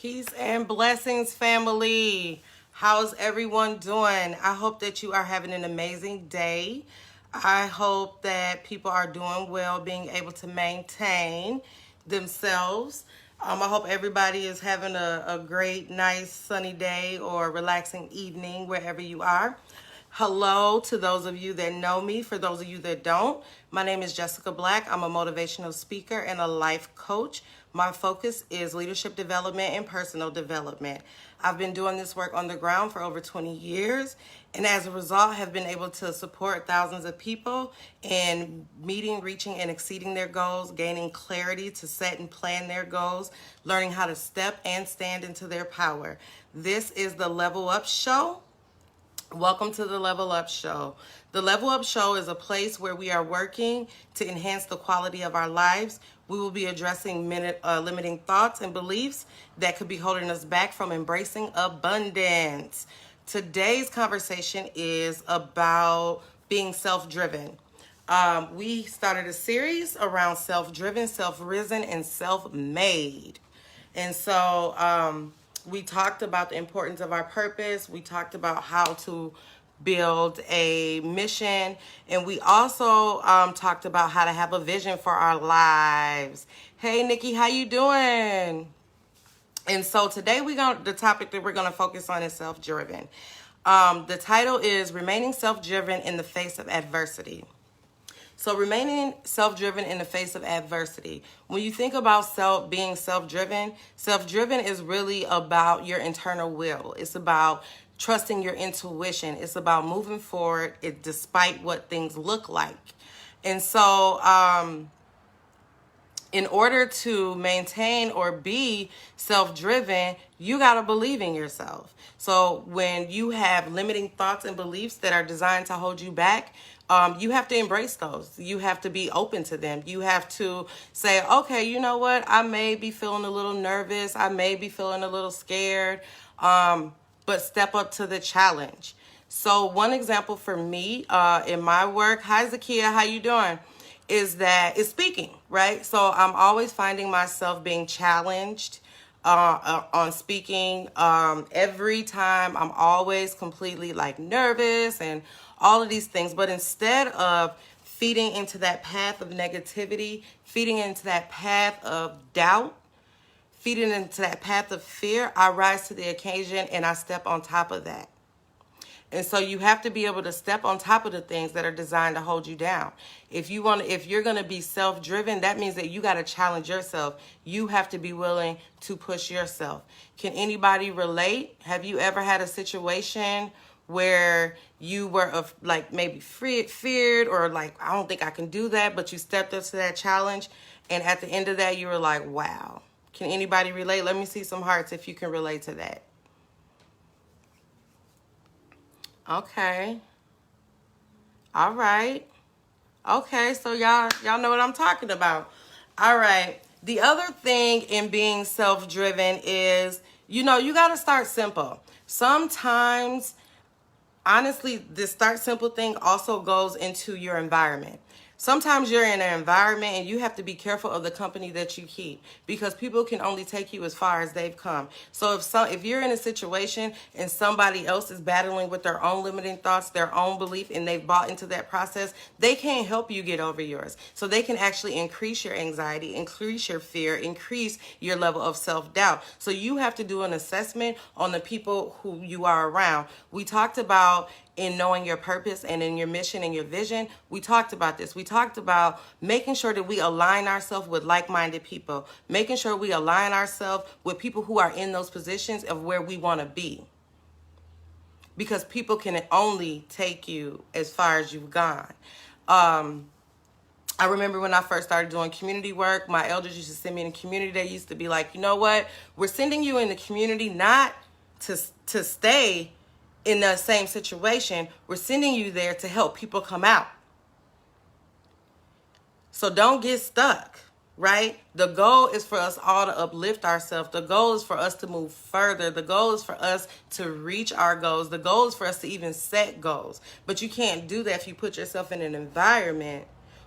Peace and blessings, family. How's everyone doing? I hope that you are having an amazing day. I hope that people are doing well, being able to maintain themselves. I hope everybody is having a great, nice, sunny day or relaxing evening wherever you are. Hello to those of you that know me. For those of you that don't, my name is Jessika Black. I'm a motivational speaker and a life coach. My focus is leadership development and personal development. I've been doing this work on the ground for over 20 years, and as a result, have been able to support thousands of people in meeting, reaching, and exceeding their goals, gaining clarity to set and plan their goals, learning how to step and stand into their power. This is the Level Up Show. Welcome to the Level Up Show. The Level Up Show is a place where we are working to enhance the quality of our lives. We will be addressing limiting thoughts and beliefs that could be holding us back from embracing abundance. Today's conversation is about being self-driven. We started a series around self-driven, self-risen, and self-made. And so we talked about the importance of our purpose. We talked about how to build a mission. And we also talked about how to have a vision for our lives. Hey, Nikki, how you doing? And so today the topic that we're going to focus on is self-driven. The title is Remaining Self-Driven in the Face of Adversity. So remaining self-driven in the face of adversity. When you think about being self-driven is really about your internal will. It's about trusting your intuition. It's about moving forward despite what things look like. And so in order to maintain or be self-driven, you got to believe in yourself. So when you have limiting thoughts and beliefs that are designed to hold you back, you have to embrace those. You have to be open to them. You have to say, okay, you know what? I may be feeling a little nervous. I may be feeling a little scared, but step up to the challenge. So one example for me in my work, hi Zakia, how you doing? Is speaking, right? So I'm always finding myself being challenged on speaking. Every time I'm always completely nervous and all of these things. But instead of feeding into that path of negativity, feeding into that path of doubt, feeding into that path of fear, I rise to the occasion and I step on top of that. And so you have to be able to step on top of the things that are designed to hold you down. If you're going to be self-driven, that means that you got to challenge yourself. You have to be willing to push yourself. Can anybody relate? Have you ever had a situation where you were maybe feared or I don't think I can do that, but you stepped up to that challenge, and at the end of that you were like, wow. Can anybody relate? Let me see some hearts if you can relate to that. Okay. All right. Okay, so y'all know what I'm talking about. All right. The other thing in being self-driven is, you got to start simple. Sometimes, honestly, this start simple thing also goes into your environment. Sometimes you're in an environment and you have to be careful of the company that you keep, because people can only take you as far as they've come. So if you're in a situation and somebody else is battling with their own limiting thoughts, their own belief, and they've bought into that process, they can't help you get over yours. So they can actually increase your anxiety, increase your fear, increase your level of self-doubt. So you have to do an assessment on the people who you are around. We talked about in knowing your purpose and in your mission and your vision, we talked about this. We talked about making sure that we align ourselves with like-minded people, making sure we align ourselves with people who are in those positions of where we want to be. Because people can only take you as far as you've gone. I remember when I first started doing community work, my elders used to send me in the community. They used to be like, you know what? We're sending you in the community not to stay in the same situation. We're sending you there to help people come out. So don't get stuck, right? The goal is for us all to uplift ourselves. The goal is for us to move further. The goal is for us to reach our goals. The goal is for us to even set goals. But you can't do that if you put yourself in an environment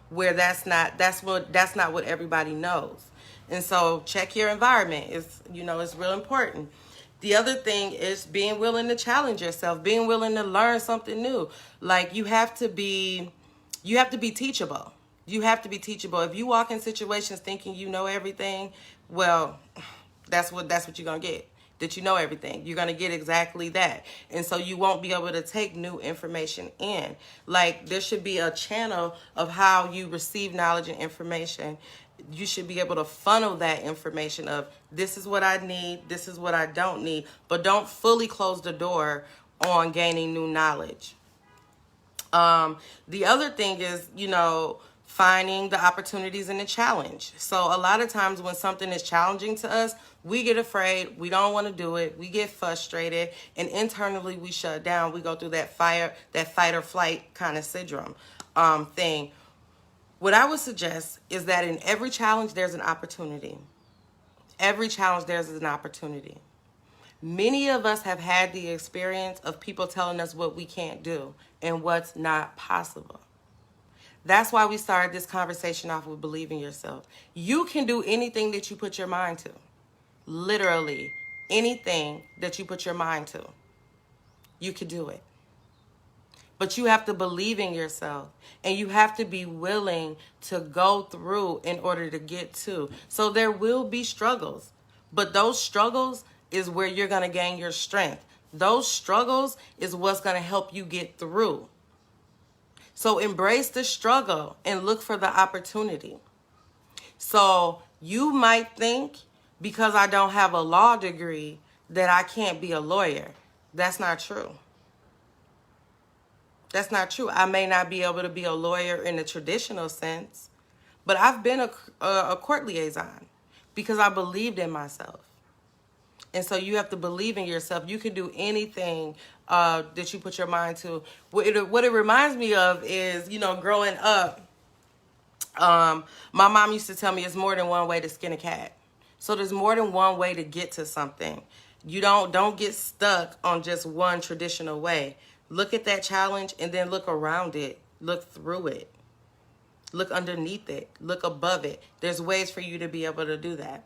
where that's not what everybody knows. And so check your environment. It's real important. The other thing is being willing to challenge yourself, being willing to learn something new. Like you have to be teachable. You have to be teachable. If you walk in situations thinking you know everything, well, that's what you're going to get. That you know everything. You're going to get exactly that. And so you won't be able to take new information in. Like there should be a channel of how you receive knowledge and information. You should be able to funnel that information of this is what I need, this is what I don't need, but don't fully close the door on gaining new knowledge. The other thing is, finding the opportunities in the challenge. So a lot of times when something is challenging to us, we get afraid, we don't want to do it, we get frustrated, and internally we shut down. We go through that fight or flight kind of syndrome thing. What I would suggest is that in every challenge, there's an opportunity. Every challenge, there's an opportunity. Many of us have had the experience of people telling us what we can't do and what's not possible. That's why we started this conversation off with believing yourself. You can do anything that you put your mind to. Literally, anything that you put your mind to. You can do it. But you have to believe in yourself, and you have to be willing to go through in order to get to. So there will be struggles, but those struggles is where you're going to gain your strength. Those struggles is what's going to help you get through. So embrace the struggle and look for the opportunity. So you might think because I don't have a law degree that I can't be a lawyer. That's not true. That's not true. I may not be able to be a lawyer in the traditional sense, but I've been a court liaison because I believed in myself. And so you have to believe in yourself. You can do anything that you put your mind to. What it reminds me of is, growing up, my mom used to tell me it's more than one way to skin a cat. So there's more than one way to get to something. You don't get stuck on just one traditional way. Look at that challenge and then look around it. Look through it. Look underneath it. Look above it. There's ways for you to be able to do that.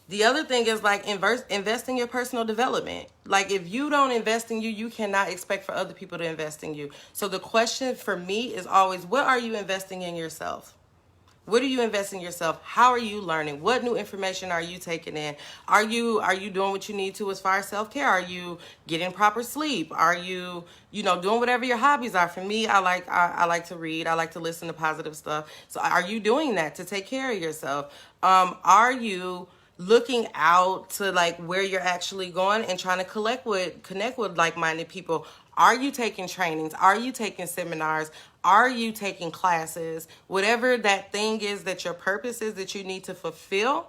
The other thing is like invest in your personal development. Like if you don't invest in you, you cannot expect for other people to invest in you. So the question for me is always, what are you investing in yourself? What are you investing in yourself? How are you learning? What new information are you taking in? Are you doing what you need to as far as self-care? Are you getting proper sleep? Are you, doing whatever your hobbies are? For me, I like to read. I like to listen to positive stuff. So are you doing that to take care of yourself? Are you looking out to like where you're actually going and trying to connect with like-minded people? Are you taking trainings? Are you taking seminars? Are you taking classes? Whatever that thing is that your purpose is that you need to fulfill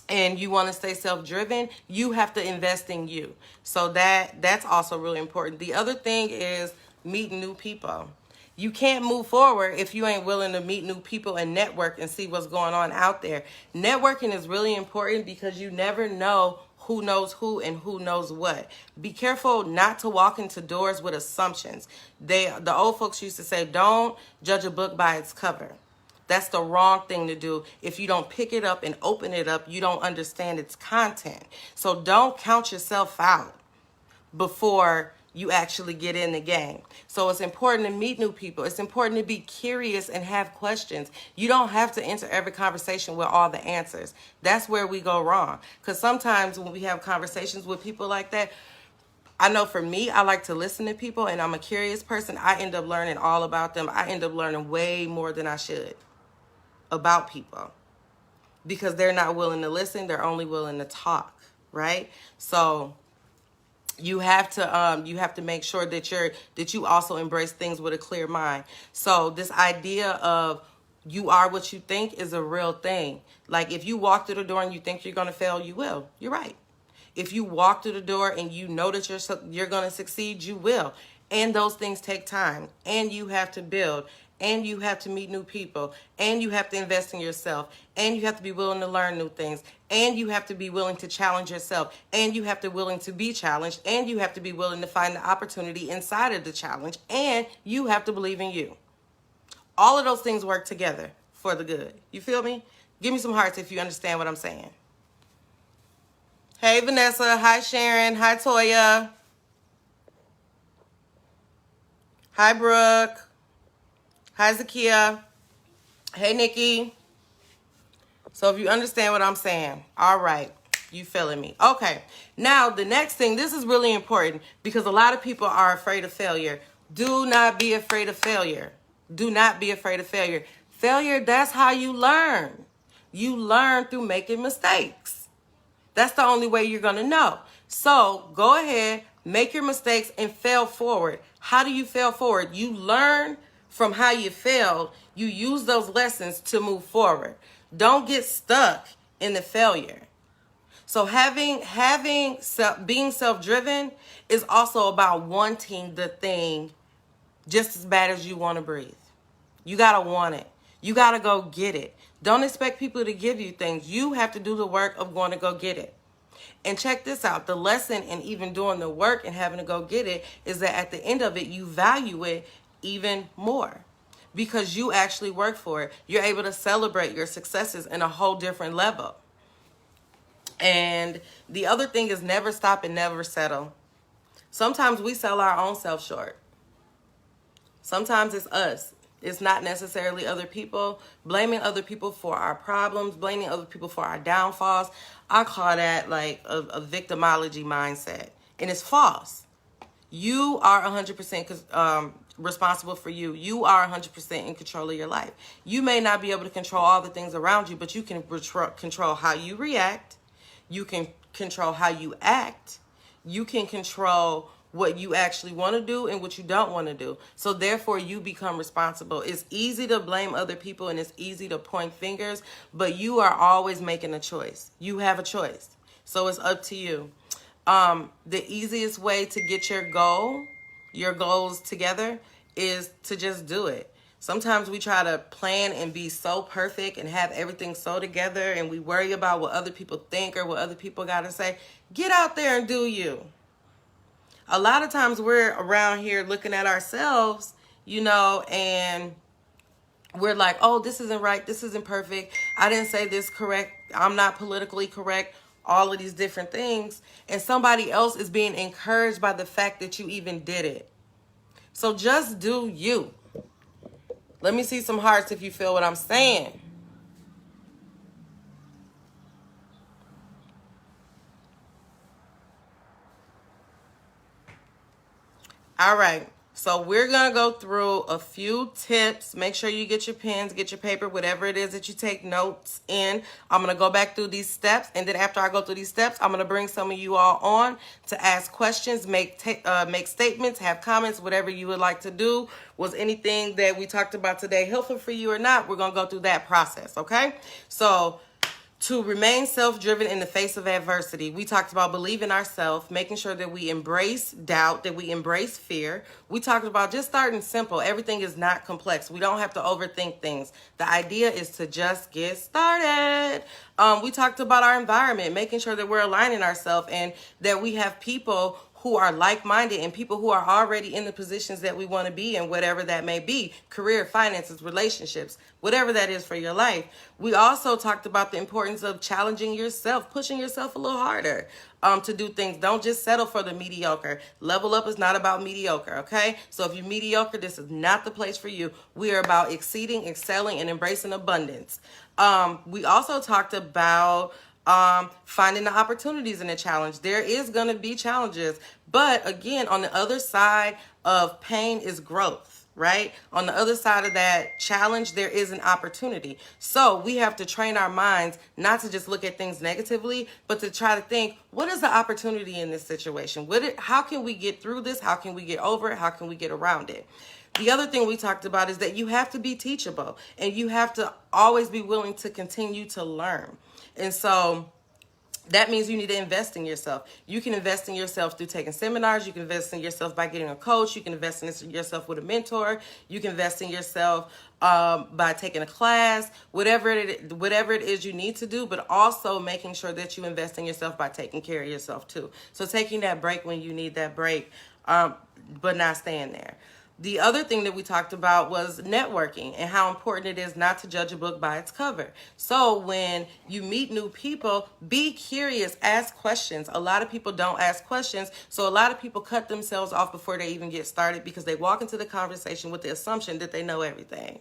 and you want to stay self-driven, you have to invest in you. So that's also really important. The other thing is meeting new people. You can't move forward if you ain't willing to meet new people and network and see what's going on out there. Networking is really important because you never know who knows who and who knows what. Be careful not to walk into doors with assumptions. The old folks used to say, don't judge a book by its cover. That's the wrong thing to do. If you don't pick it up and open it up, you don't understand its content. So don't count yourself out before you actually get in the game. So it's important to meet new people. It's important to be curious and have questions. You don't have to enter every conversation with all the answers. That's where we go wrong. Because sometimes when we have conversations with people like that, I know for me, I like to listen to people and I'm a curious person. I end up learning all about them. I end up learning way more than I should about people because they're not willing to listen. They're only willing to talk, right? So you have to make sure that you also embrace things with a clear mind. So this idea of you are what you think is a real thing. Like if you walk through the door and you think you're going to fail, you will. You're right. If you walk through the door and you know that you're going to succeed, you will. And those things take time. And you have to build. And you have to meet new people. And you have to invest in yourself. And you have to be willing to learn new things. And you have to be willing to challenge yourself. And you have to be willing to be challenged. And you have to be willing to find the opportunity inside of the challenge. And you have to believe in you. All of those things work together for the good. You feel me? Give me some hearts if you understand what I'm saying. Hey, Vanessa. Hi, Sharon. Hi, Toya. Hi, Brooke. Hi, Zakia. Hey, Nikki. So if you understand what I'm saying, all right, you feeling me. Okay, now the next thing, this is really important because a lot of people are afraid of failure. Do not be afraid of failure. Do not be afraid of failure. Failure, that's how you learn. You learn through making mistakes. That's the only way you're going to know. So go ahead, make your mistakes and fail forward. How do you fail forward? You learn from how you failed. You use those lessons to move forward. Don't get stuck in the failure. So being self-driven is also about wanting the thing just as bad as you want to breathe. You got to want it. You got to go get it. Don't expect people to give you things. You have to do the work of going to go get it. And check this out. The lesson in even doing the work and having to go get it is that at the end of it, you value it even more because you actually work for it. You're able to celebrate your successes in a whole different level. And the other thing is never stop and never settle. Sometimes we sell our own self short. Sometimes it's us. It's not necessarily other people. Blaming other people for our problems, blaming other people for our downfalls. I call that like a victimology mindset. And it's false. You are 100% responsible for you. You are 100% in control of your life. You may not be able to control all the things around you, but you can control how you react. You can control how you act. You can control what you actually want to do and what you don't want to do. So therefore, you become responsible. It's easy to blame other people and it's easy to point fingers, but you are always making a choice. You have a choice. So it's up to you. The easiest way to get your goals together is to just do it. Sometimes we try to plan and be so perfect and have everything so together and we worry about what other people think or what other people got to say. Get out there and do you. A lot of times we're around here looking at ourselves, and we're like, oh, this isn't right. This isn't perfect. I didn't say this correct. I'm not politically correct. All of these different things. And somebody else is being encouraged by the fact that you even did it. So just do you. Let me see some hearts if you feel what I'm saying. All right. So we're going to go through a few tips. Make sure you get your pens, get your paper, whatever it is that you take notes in. I'm going to go back through these steps. And then after I go through these steps, I'm going to bring some of you all on to ask questions, make statements, have comments, whatever you would like to do. Was anything that we talked about today helpful for you or not? We're going to go through that process, okay? So to remain self-driven in the face of adversity, we talked about believing ourselves, making sure that we embrace doubt, that we embrace fear. We talked about just starting simple. Everything is not complex. We don't have to overthink things. The idea is to just get started. We talked about our environment, making sure that we're aligning ourselves and that we have people who are like-minded and people who are already in the positions that we want to be in, whatever that may be, career, finances, relationships, whatever that is for your life. We also talked about the importance of challenging yourself, pushing yourself a little harder to do things. Don't just settle for the mediocre. Level up is not about mediocre, okay? So if you're mediocre, this is not the place for you. We are about exceeding, excelling, and embracing abundance. We also talked about finding the opportunities in a challenge. There is going to be challenges, but again, on the other side of pain is growth, right? On the other side of that challenge, there is an opportunity. So we have to train our minds not to just look at things negatively, but to try to think, what is the opportunity in this situation? How can we get through this? How can we get over it? How can we get around it? The other thing we talked about is that you have to be teachable and you have to always be willing to continue to learn. And so that means you need to invest in yourself. You can invest in yourself through taking seminars. You can invest in yourself by getting a coach. You can invest in yourself with a mentor. You can invest in yourself by taking a class, whatever it is you need to do, but also making sure that you invest in yourself by taking care of yourself too. So taking that break when you need that break, but not staying there. The other thing that we talked about was networking and how important it is not to judge a book by its cover. So when you meet new people, be curious, ask questions. A lot of people don't ask questions, so a lot of people cut themselves off before they even get started because they walk into the conversation with the assumption that they know everything.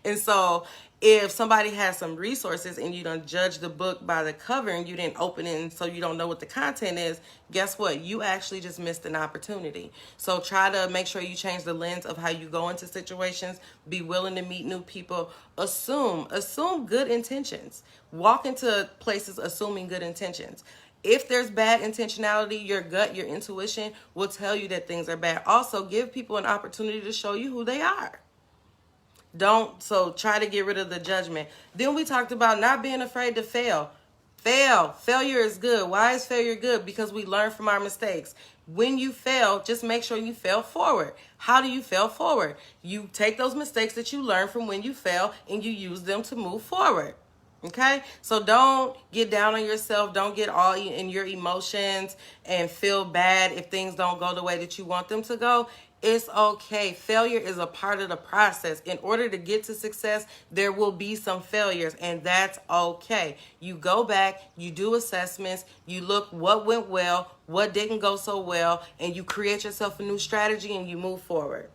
And so if somebody has some resources and you don't judge the book by the cover and you didn't open it and so you don't know what the content is, guess what? You actually just missed an opportunity. So try to make sure you change the lens of how you go into situations. Be willing to meet new people. Assume good intentions. Walk into places assuming good intentions. If there's bad intentionality, your gut, your intuition will tell you that things are bad. Also, give people an opportunity to show you who they are. So try to get rid of the judgment. Then we talked about not being afraid to fail. Failure is good. Why is failure good? Because we learn from our mistakes. When you fail, just make sure you fail forward. How do you fail forward? You take those mistakes that you learned from when you fail and you use them to move forward. Okay, so don't get down on yourself. Don't get all in your emotions and feel bad if things don't go the way that you want them to go. It's okay. Failure is a part of the process. In order to get to success, there will be some failures, and that's okay. You go back, you do assessments, you look what went well, what didn't go so well, and you create yourself a new strategy and you move forward.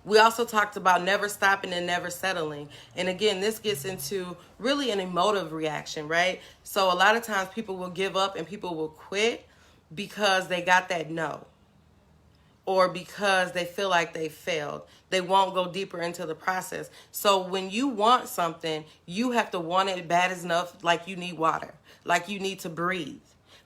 We also talked about never stopping and never settling. And again, this gets into really an emotive reaction, right? So a lot of times people will give up and people will quit because they got that no, or because they feel like they failed. They won't go deeper into the process. So when you want something, you have to want it bad enough, like you need water, like you need to breathe.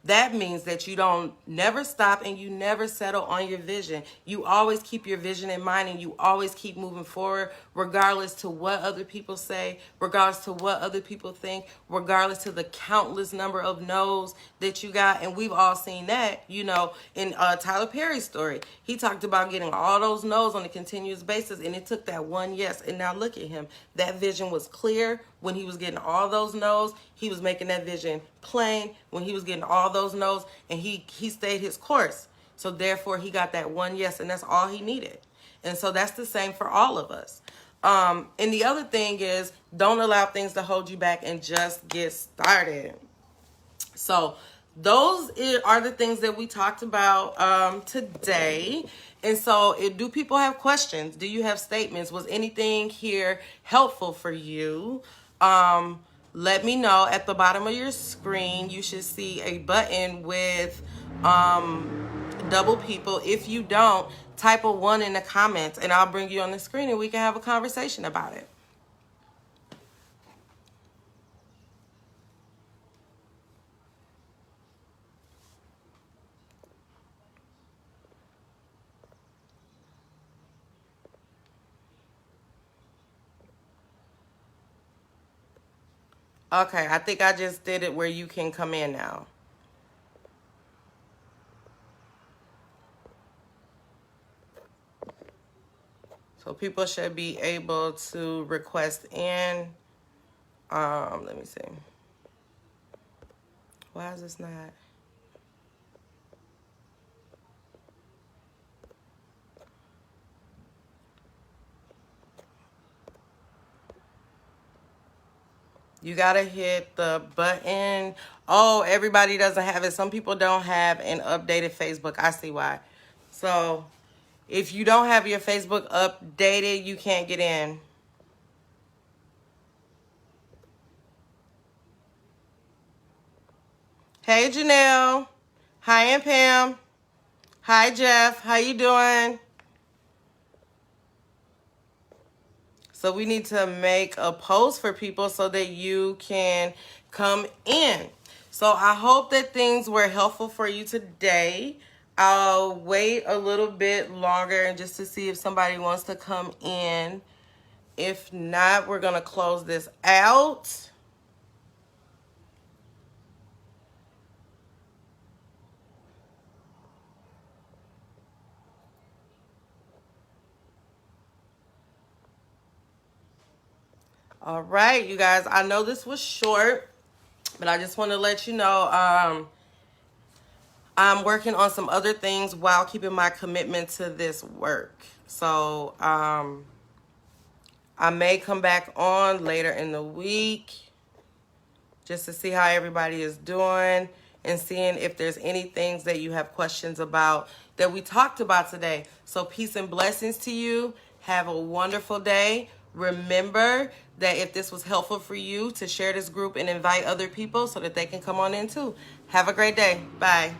That means that you don't never stop and you never settle on your vision. You always keep your vision in mind and you always keep moving forward, regardless to what other people say, regardless to what other people think, regardless to the countless number of no's that you got. And we've all seen that, in Tyler Perry's story. He talked about getting all those no's on a continuous basis, and it took that one yes. And now look at him. That vision was clear when he was getting all those no's. He was making that vision plain when he was getting all those no's, and he stayed his course. So therefore he got that one yes, and that's all he needed. And so that's the same for all of us. And the other thing is, don't allow things to hold you back and just get started. So those are the things that we talked about today. And so do people have questions? Do you have statements? Was anything here helpful for you? Let me know. At the bottom of your screen, you should see a button with double people. If you don't, type a 1 in the comments and I'll bring you on the screen and we can have a conversation about it. Okay, I think I just did it where you can come in now. So people should be able to request in. Let me see. Why is this not? You gotta hit the button. Oh, everybody doesn't have it. Some people don't have an updated Facebook. I see why. So if you don't have your Facebook updated, you can't get in. Hey, Janelle. Hi, Aunt Pam. Hi, Jeff. How you doing? So we need to make a post for people so that you can come in. So I hope that things were helpful for you today. I'll wait a little bit longer and just to see if somebody wants to come in. If not, we're going to close this out. All right, you guys, I know this was short, but I just want to let you know, I'm working on some other things while keeping my commitment to this work. So I may come back on later in the week just to see how everybody is doing and seeing if there's any things that you have questions about that we talked about today. So peace and blessings to you. Have a wonderful day. Remember that if this was helpful for you, to share this group and invite other people so that they can come on in too. Have a great day. Bye.